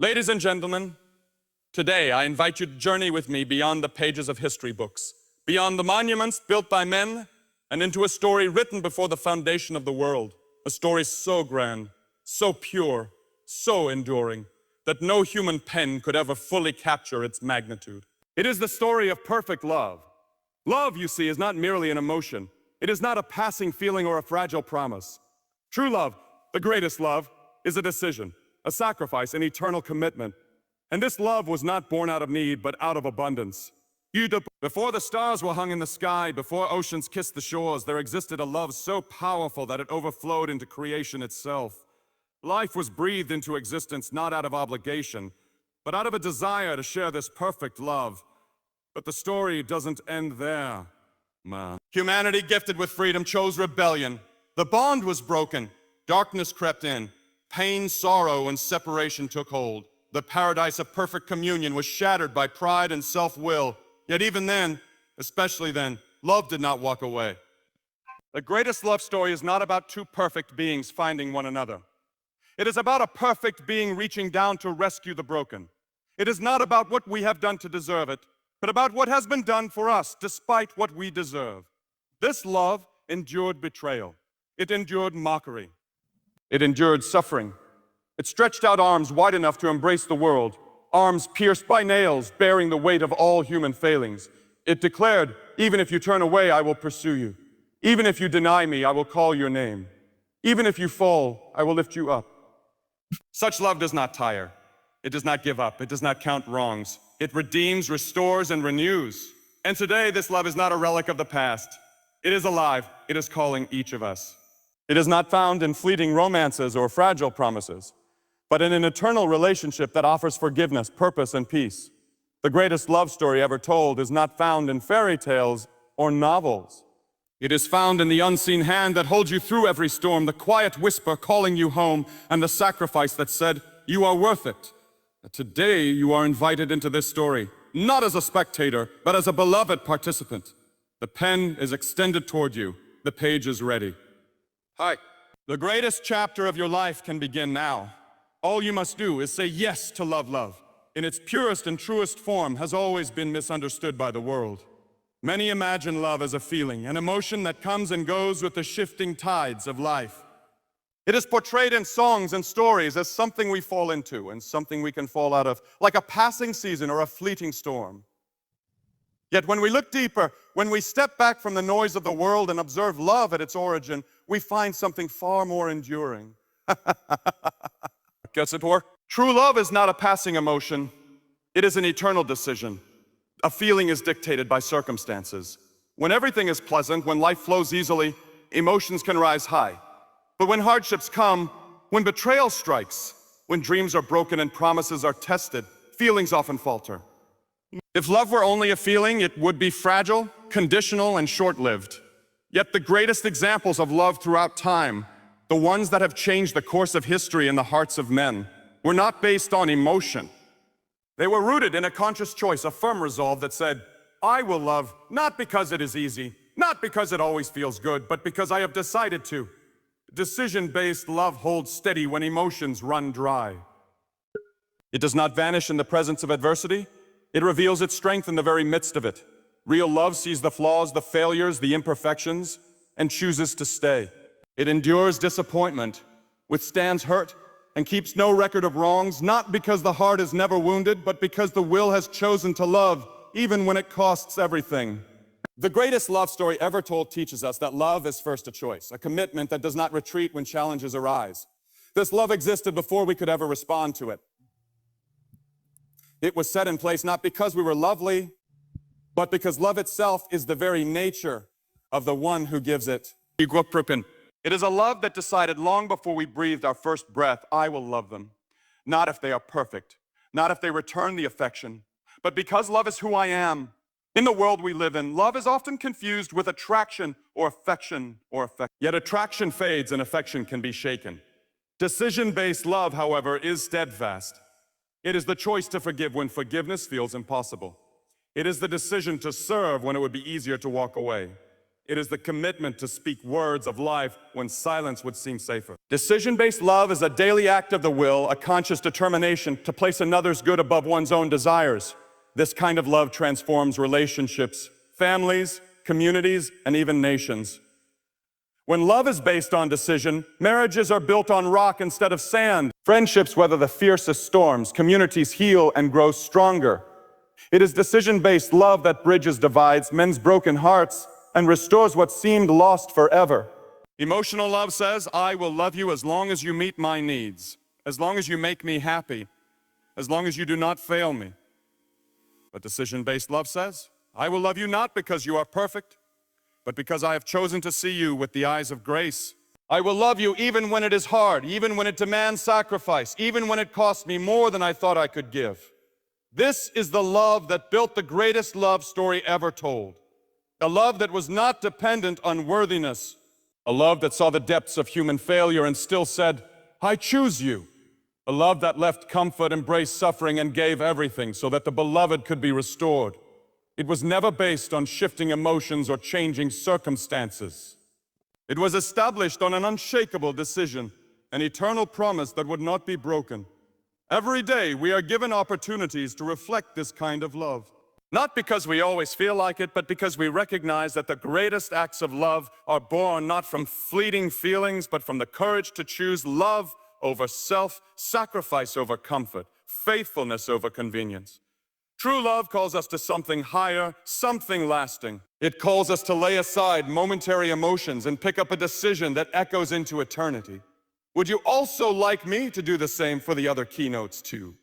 Ladies and gentlemen, today I invite you to journey with me beyond the pages of history books, beyond the monuments built by men, and into a story written before the foundation of the world. A story so grand, so pure, so enduring, that no human pen could ever fully capture its magnitude. It is the story of perfect love. Love, you see, is not merely an emotion. It is not a passing feeling or a fragile promise. True love, the greatest love, is a decision, a sacrifice, an eternal commitment. And this love was not born out of need, but out of abundance. Before the stars were hung in the sky, before oceans kissed the shores, there existed a love so powerful that it overflowed into creation itself. Life was breathed into existence not out of obligation, but out of a desire to share this perfect love. But the story doesn't end there. Humanity, gifted with freedom, chose rebellion. The bond was broken. Darkness crept in. Pain, sorrow, and separation took hold. The paradise of perfect communion was shattered by pride and self-will. Yet even then, especially then, love did not walk away. The greatest love story is not about two perfect beings finding one another. It is about a perfect being reaching down to rescue the broken. It is not about what we have done to deserve it, but about what has been done for us despite what we deserve. This love endured betrayal. It endured mockery. It endured suffering. It stretched out arms wide enough to embrace the world, arms pierced by nails, bearing the weight of all human failings. It declared, even if you turn away, I will pursue you. Even if you deny me, I will call your name. Even if you fall, I will lift you up. Such love does not tire. It does not give up. It does not count wrongs. It redeems, restores, and renews. And today, this love is not a relic of the past. It is alive. It is calling each of us. It is not found in fleeting romances or fragile promises, but in an eternal relationship that offers forgiveness, purpose, and peace. The greatest love story ever told is not found in fairy tales or novels. It is found in the unseen hand that holds you through every storm, the quiet whisper calling you home, and the sacrifice that said, you are worth it. Today, you are invited into this story, not as a spectator, but as a beloved participant. The pen is extended toward you. The page is ready. Hi. The greatest chapter of your life can begin now. All you must do is say yes to love. In its purest and truest form has always been misunderstood by the world. Many imagine love as a feeling, an emotion that comes and goes with the shifting tides of life. It is portrayed in songs and stories as something we fall into and something we can fall out of, like a passing season or a fleeting storm. Yet when we look deeper, when we step back from the noise of the world and observe love at its origin, we find something far more enduring. Gets it, work? True love is not a passing emotion. It is an eternal decision. A feeling is dictated by circumstances. When everything is pleasant, when life flows easily, emotions can rise high. But when hardships come, when betrayal strikes, when dreams are broken and promises are tested, feelings often falter. If love were only a feeling, it would be fragile, conditional, and short-lived. Yet the greatest examples of love throughout time, the ones that have changed the course of history in the hearts of men, were not based on emotion. They were rooted in a conscious choice, a firm resolve that said, I will love not because it is easy, not because it always feels good, but because I have decided to. Decision-based love holds steady when emotions run dry. It does not vanish in the presence of adversity. It reveals its strength in the very midst of it. Real love sees the flaws, the failures, the imperfections, and chooses to stay. It endures disappointment, withstands hurt, and keeps no record of wrongs, not because the heart is never wounded, but because the will has chosen to love, even when it costs everything. The greatest love story ever told teaches us that love is first a choice, a commitment that does not retreat when challenges arise. This love existed before we could ever respond to it. It was set in place not because we were lovely, but because love itself is the very nature of the one who gives it. It is a love that decided long before we breathed our first breath, I will love them. Not if they are perfect, not if they return the affection, but because love is who I am. In the world we live in, love is often confused with attraction or affection or affection. Yet attraction fades and affection can be shaken. Decision-based love, however, is steadfast. It is the choice to forgive when forgiveness feels impossible. It is the decision to serve when it would be easier to walk away. It is the commitment to speak words of life when silence would seem safer. Decision-based love is a daily act of the will, a conscious determination to place another's good above one's own desires. This kind of love transforms relationships, families, communities, and even nations. When love is based on decision, marriages are built on rock instead of sand. Friendships weather the fiercest storms, communities heal and grow stronger. It is decision-based love that bridges divides, mends broken hearts, and restores what seemed lost forever. Emotional love says, I will love you as long as you meet my needs, as long as you make me happy, as long as you do not fail me. But decision-based love says, I will love you not because you are perfect, but because I have chosen to see you with the eyes of grace. I will love you even when it is hard, even when it demands sacrifice, even when it costs me more than I thought I could give. This is the love that built the greatest love story ever told. A love that was not dependent on worthiness. A love that saw the depths of human failure and still said, I choose you. A love that left comfort, embraced suffering, and gave everything so that the beloved could be restored. It was never based on shifting emotions or changing circumstances. It was established on an unshakable decision, an eternal promise that would not be broken. Every day we are given opportunities to reflect this kind of love. Not because we always feel like it, but because we recognize that the greatest acts of love are born not from fleeting feelings, but from the courage to choose love over self, sacrifice over comfort, faithfulness over convenience. True love calls us to something higher, something lasting. It calls us to lay aside momentary emotions and pick up a decision that echoes into eternity. Would you also like me to do the same for the other keynotes too?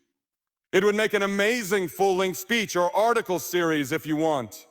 It would make an amazing full-length speech or article series if you want.